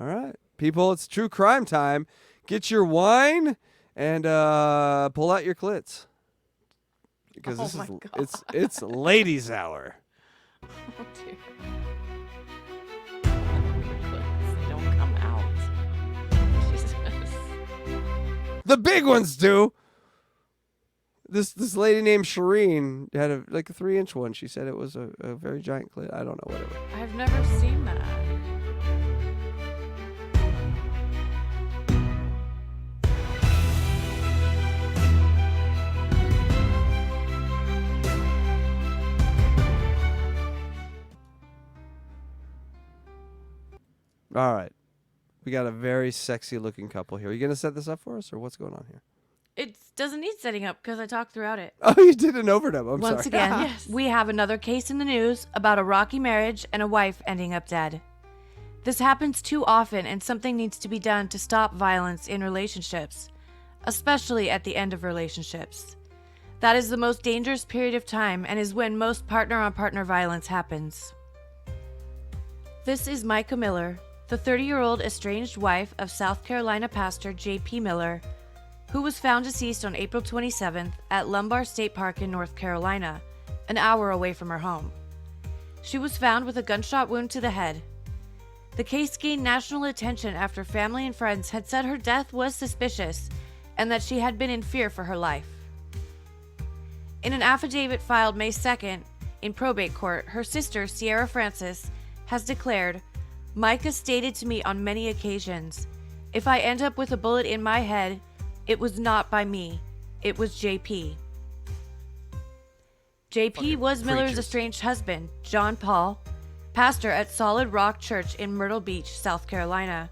All right. People, it's true crime time. Get your wine and pull out your clits. Because it's ladies' hour. Oh, dear. They don't come out. Jesus. The big ones do. This lady named Shireen had a 3-inch one. She said it was a very giant clit. I don't know, whatever. I've never seen that. All right. We got a very sexy looking couple here. Are you going to set this up for us, or what's going on here? It doesn't need setting up because I talked throughout it. Oh, you did an overdub. I'm Once sorry. again, yes. We have another case in the news about a rocky marriage and a wife ending up dead. This happens too often, and something needs to be done to stop violence in relationships, especially at the end of relationships. That is the most dangerous period of time and is when most partner-on-partner violence happens. This is Mica Miller, the 30-year-old estranged wife of South Carolina pastor J.P. Miller, who was found deceased on April 27th at Lombard State Park in North Carolina, an hour away from her home. She was found with a gunshot wound to the head. The case gained national attention after family and friends had said her death was suspicious and that she had been in fear for her life. In an affidavit filed May 2nd in probate court, her sister, Sierra Francis, has declared, "Mica stated to me on many occasions, if I end up with a bullet in my head, it was not by me. It was JP." JP was Miller's estranged husband, John Paul, pastor at Solid Rock Church in Myrtle Beach, South Carolina,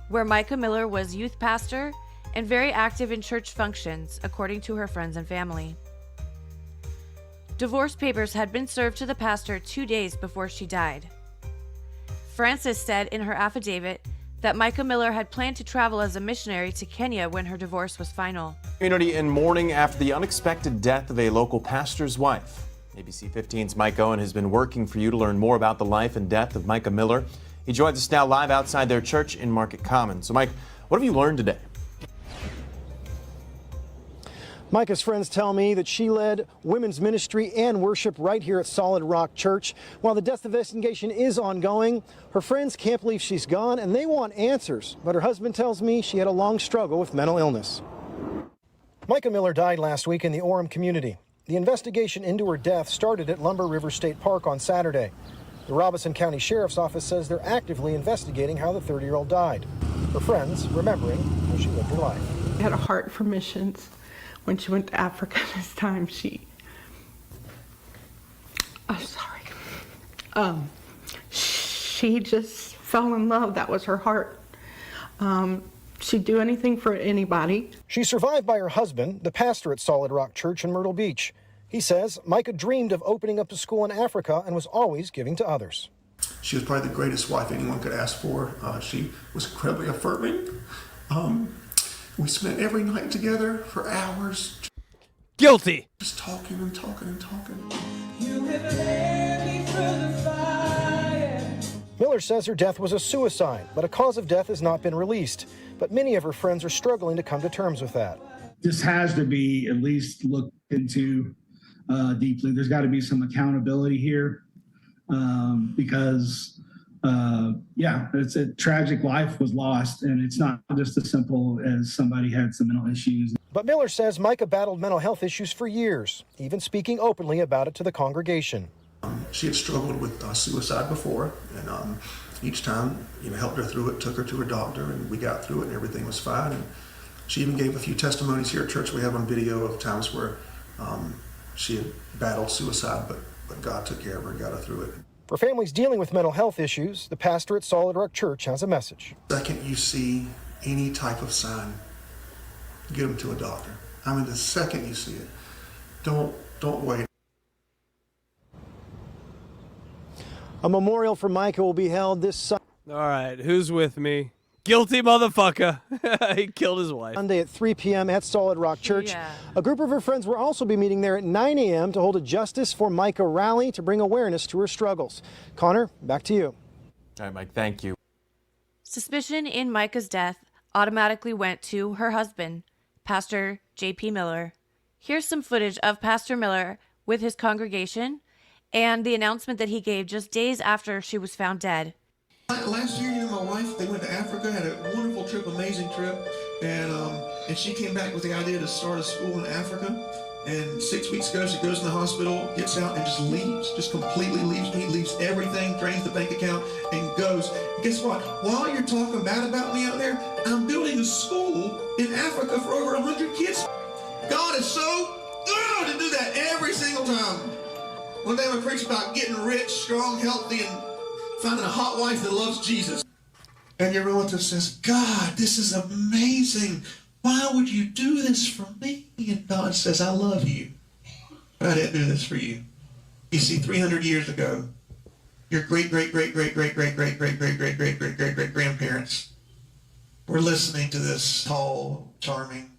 where Mica Miller was youth pastor and very active in church functions, according to her friends and family. Divorce papers had been served to the pastor 2 days before she died. Francis said in her affidavit that Mica Miller had planned to travel as a missionary to Kenya when her divorce was final. Community in mourning after the unexpected death of a local pastor's wife. ABC 15's Mike Owen has been working for you to learn more about the life and death of Mica Miller. He joins us now live outside their church in Market Common. So, Mike, what have you learned today? Mica's friends tell me that she led women's ministry and worship right here at Solid Rock Church. While the death investigation is ongoing, her friends can't believe she's gone and they want answers. But her husband tells me she had a long struggle with mental illness. Mica Miller died last week in the Orem community. The investigation into her death started at Lumber River State Park on Saturday. The Robeson County Sheriff's Office says they're actively investigating how the 30-year-old died. Her friends remembering how she lived her life. She had a heart for missions. When she went to Africa this time, she just fell in love. That was her heart. She'd do anything for anybody. She's survived by her husband, the pastor at Solid Rock Church in Myrtle Beach. He says Mica dreamed of opening up a school in Africa and was always giving to others. She was probably the greatest wife anyone could ask for. She was incredibly affirming. We spent every night together for hours. Guilty. Just talking and talking and talking. Miller says her death was a suicide, but a cause of death has not been released. But many of her friends are struggling to come to terms with that. This has to be at least looked into deeply. There's got to be some accountability here because it's a tragic life was lost, and it's not just as simple as somebody had some mental issues. But Miller says Mica battled mental health issues for years, even speaking openly about it to the congregation. She had struggled with suicide before, and each time, helped her through it, took her to her doctor, and we got through it, and everything was fine. And she even gave a few testimonies here at church. We have on video of times where she had battled suicide, but God took care of her and got her through it. For families dealing with mental health issues, the pastor at Solid Rock Church has a message. The second you see any type of sign, get them to a doctor. The second you see it, don't wait. A memorial for Mica will be held this Sunday. All right, who's with me? Guilty motherfucker. He killed his wife. Sunday at 3 p.m. at Solid Rock Church. Yeah. A group of her friends will also be meeting there at 9 a.m. to hold a Justice for Mica rally to bring awareness to her struggles. Connor, back to you. All right, Mike, thank you. Suspicion in Mica's death automatically went to her husband, Pastor J.P. Miller. Here's some footage of Pastor Miller with his congregation and the announcement that he gave just days after she was found dead. Last year, my wife, they went to Africa, had a wonderful trip, amazing trip, and she came back with the idea to start a school in Africa. And 6 weeks ago, she goes in the hospital, gets out, and just leaves, just completely leaves me, leaves everything, drains the bank account, and goes. Guess what? While you're talking bad about me out there, I'm building a school in Africa for over 100 kids. God is so good to do that every single time. One day I'm going to preach about getting rich, strong, healthy, and finding a hot wife that loves Jesus. And your relative says, God, this is amazing. Why would you do this for me? And God says, I love you, but I didn't do this for you. You see, 300 years ago, your great-great-great-great-great-great-great-great-great-great-great-great-great-grandparents were listening to this tall, charming,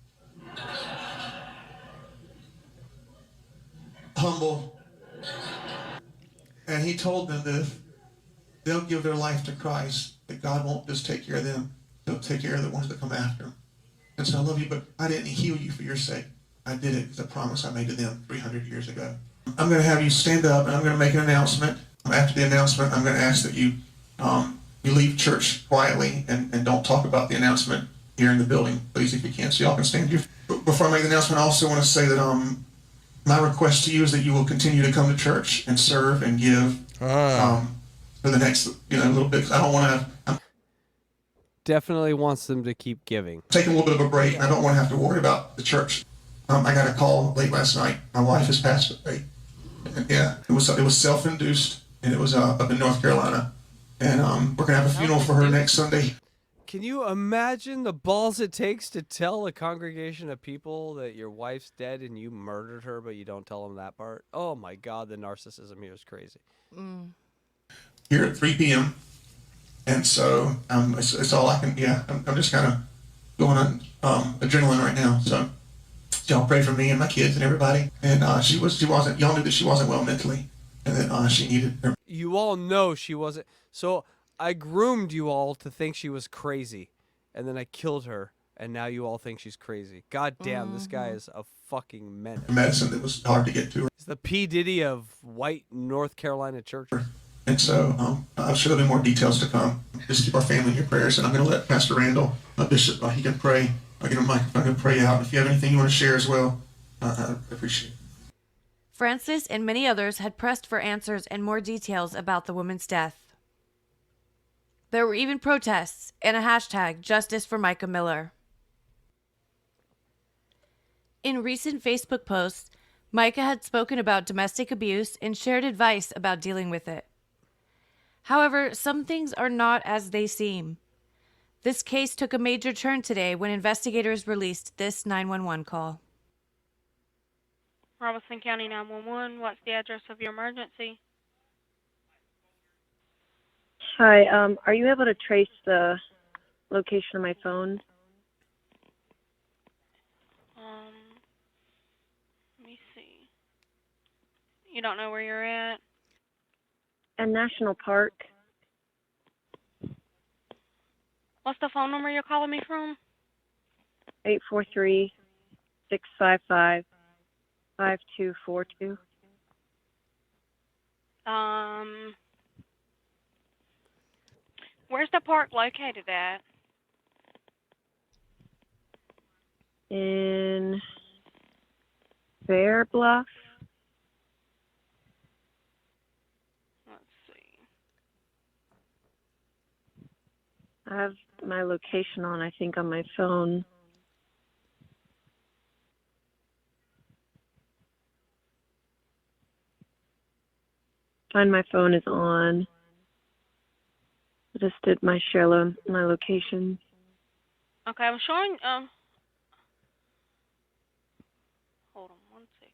humble, and he told them that if they'll give their life to Christ, that God won't just take care of them, he'll take care of the ones that come after them. And so I love you, but I didn't heal you for your sake. I did it because I promise I made to them 300 years ago. I'm going to have you stand up, and I'm going to make an announcement. After the announcement, I'm going to ask that you leave church quietly and don't talk about the announcement here in the building, please, if you can, so y'all can stand here. Before I make the announcement, I also want to say that my request to you is that you will continue to come to church and serve and give for the next little bit. I don't want to. Definitely wants them to keep giving. Taking a little bit of a break. I don't want to have to worry about the church. I got a call late last night. My wife has passed away. Yeah, it was self-induced, and it was up in North Carolina. And we're gonna have a funeral for her next Sunday. Can you imagine the balls it takes to tell a congregation of people that your wife's dead and you murdered her, but you don't tell them that part? Oh my God, the narcissism here is crazy. Here at 3 p.m. And so it's all I can. Yeah, I'm just kind of going on adrenaline right now. So y'all pray for me and my kids and everybody. And she wasn't. Y'all knew that she wasn't well mentally, and that she needed. You all know she wasn't. So I groomed you all to think she was crazy, and then I killed her, and now you all think she's crazy. God damn, this guy is a fucking menace. Medicine that was hard to get to her. He's the P. Diddy of white North Carolina churches. And so I'm sure there'll be more details to come. Just keep our family in your prayers. And I'm going to let Pastor Randall, Bishop, he can pray. I'll get a microphone and pray out. If you have anything you want to share as well, I appreciate it. Francis and many others had pressed for answers and more details about the woman's death. There were even protests and a hashtag, Justice for Mica Miller. In recent Facebook posts, Mica had spoken about domestic abuse and shared advice about dealing with it. However, some things are not as they seem. This case took a major turn today when investigators released this 911 call. Robeson County 911, what's the address of your emergency? Hi, are you able to trace the location of my phone? Let me see. You don't know where you're at? At National Park. What's the phone number you're calling me from? 843-655-5242. Where's the park located at? In Fair Bluff. Let's see. I have my location on, I think, on my phone. Find my phone is on. I just did my my location. Okay, I'm showing, hold on one second.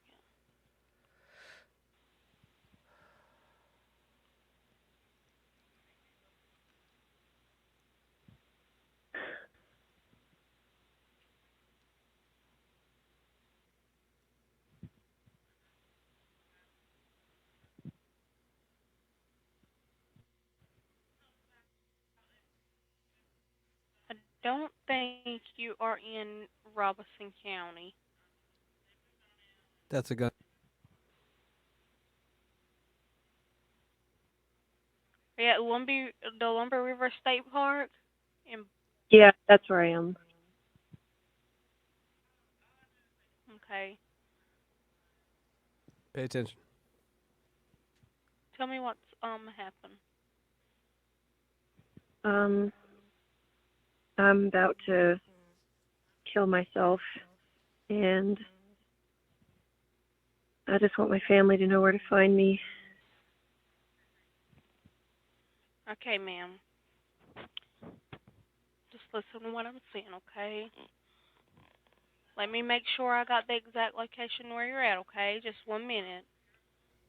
don't think you are in Robeson County. That's a gun. Are you at the Lumber River State Park? In, Yeah, that's where I am. okay. Pay attention. Tell me what's happened. I'm about to kill myself, and I just want my family to know where to find me. Okay, ma'am. Just listen to what I'm saying, okay? Let me make sure I got the exact location where you're at, okay? Just 1 minute.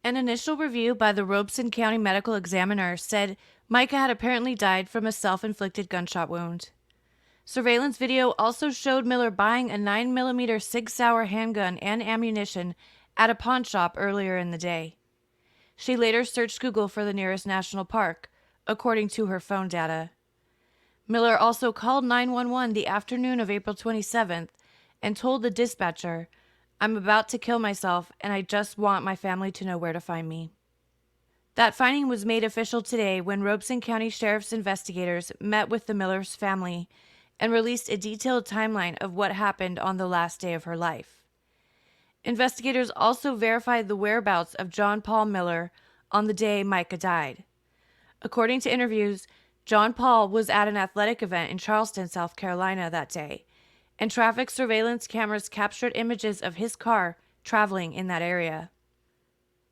An initial review by the Robeson County Medical Examiner said Mica had apparently died from a self-inflicted gunshot wound. Surveillance video also showed Miller buying a 9mm Sig Sauer handgun and ammunition at a pawn shop earlier in the day. She later searched Google for the nearest national park, according to her phone data. Miller also called 911 the afternoon of April 27th and told the dispatcher, "I'm about to kill myself and I just want my family to know where to find me." That finding was made official today when Robeson County Sheriff's investigators met with the Miller's family and released a detailed timeline of what happened on the last day of her life. Investigators also verified the whereabouts of John Paul Miller on the day Mica died. According to interviews, John Paul was at an athletic event in Charleston, South Carolina that day, and traffic surveillance cameras captured images of his car traveling in that area.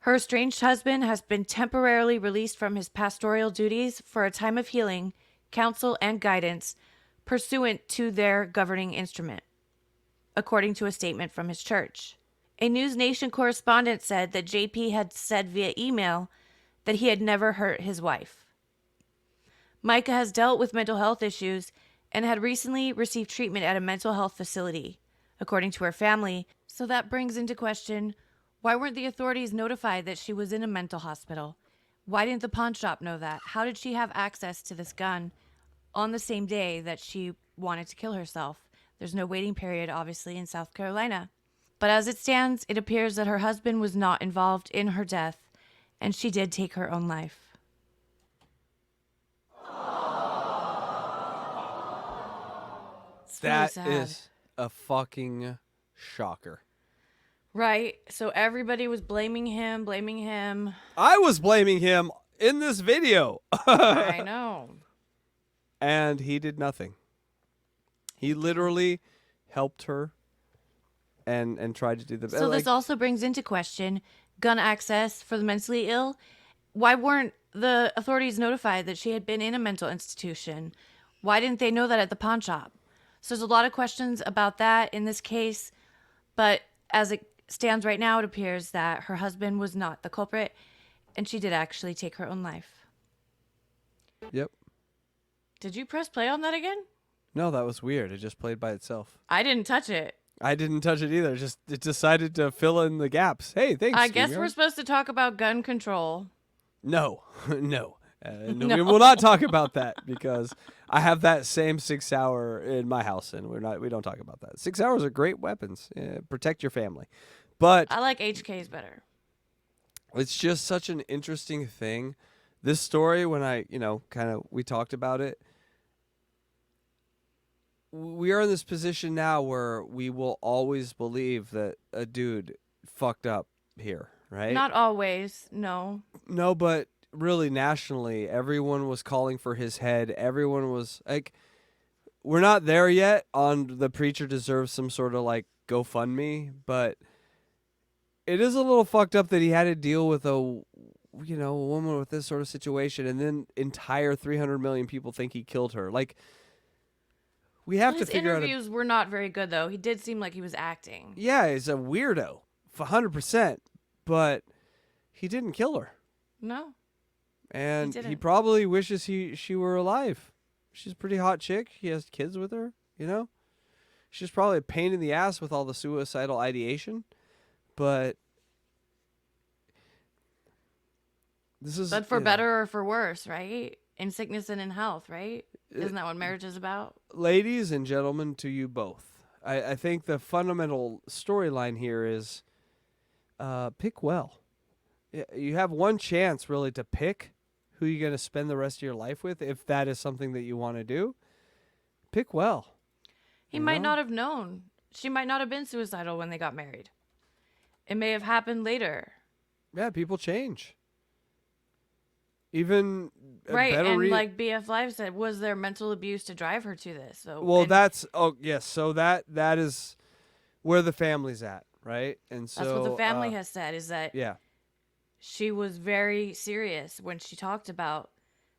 Her estranged husband has been temporarily released from his pastoral duties for a time of healing, counsel, and guidance pursuant to their governing instrument, according to a statement from his church. A News Nation correspondent said that JP had said via email that he had never hurt his wife. Mica has dealt with mental health issues and had recently received treatment at a mental health facility, according to her family. So that brings into question, why weren't the authorities notified that she was in a mental hospital? Why didn't the pawn shop know that? How did she have access to this gun on the same day that she wanted to kill herself? There's no waiting period, obviously, in South Carolina. But as it stands, it appears that her husband was not involved in her death, and she did take her own life. It's really That sad. is a fucking shocker. Right. So everybody was blaming him. I was blaming him in this video. I know. And he did nothing. He literally helped her and tried to do the best. So this also brings into question gun access for the mentally ill. Why weren't the authorities notified that she had been in a mental institution? Why didn't they know that at the pawn shop? So there's a lot of questions about that in this case, but as it stands right now, it appears that her husband was not the culprit, and she did actually take her own life. Yep. Did you press play on that again? No, that was weird. It just played by itself. I didn't touch it. I didn't touch it either. Just it decided to fill in the gaps. Hey, thanks. I guess StreamYard. we're supposed to talk about gun control. No, no. No, No. we will not talk about that because I have that same 6 Sauer in my house, and we don't talk about that. 6 Sauers are great weapons. Protect your family, but I like HKs better. it's just such an interesting thing. This story, when we talked about it, we are in this position now where we will always believe that a dude fucked up here, right? Not always, no. No, but really nationally, everyone was calling for his head. Everyone was like, we're not there yet on the preacher deserves some sort of like GoFundMe, but it is a little fucked up that he had to deal with a woman with this sort of situation, and then entire 300 million people think he killed her. Like, we have to figure out. His interviews were not very good, though. He did seem like he was acting. Yeah, he's a weirdo, 100%, but he didn't kill her. No. And He he didn't. probably wishes she were alive. She's a pretty hot chick. He has kids with her, She's probably a pain in the ass with all the suicidal ideation, but this is... But for better or for worse, right? in sickness and in health, right? Isn't that what marriage is about? Ladies and gentlemen, to you both, I think the fundamental storyline here is pick well. You have one chance really to pick who you're going to spend the rest of your life with, if that is something that you want to do. Pick well. He might not have known. She might not have been suicidal when they got married. It may have happened later. Yeah, people change. Even right, and like BF Live said, was there mental abuse to drive her to this? So, well, yes. So that is where the family's at, right? And so that's what the family has said, is that yeah, she was very serious when she talked about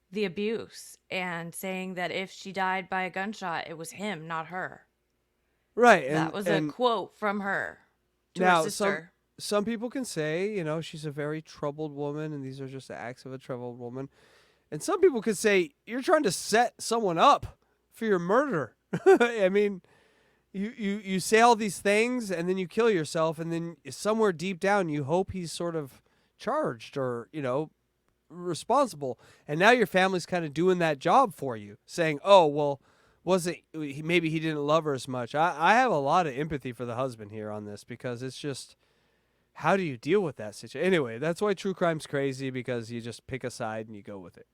the abuse and saying that if she died by a gunshot, it was him, not her. Right. That was a quote from her to now, her sister. Some people can say, she's a very troubled woman and these are just the acts of a troubled woman. And some people could say, you're trying to set someone up for your murder. I mean, you say all these things and then you kill yourself, and then somewhere deep down you hope he's sort of charged or, responsible. And now your family's kind of doing that job for you, saying, oh, well, maybe he didn't love her as much. I have a lot of empathy for the husband here on this, because it's just, how do you deal with that situation? Anyway, that's why true crime's crazy, because you just pick a side and you go with it,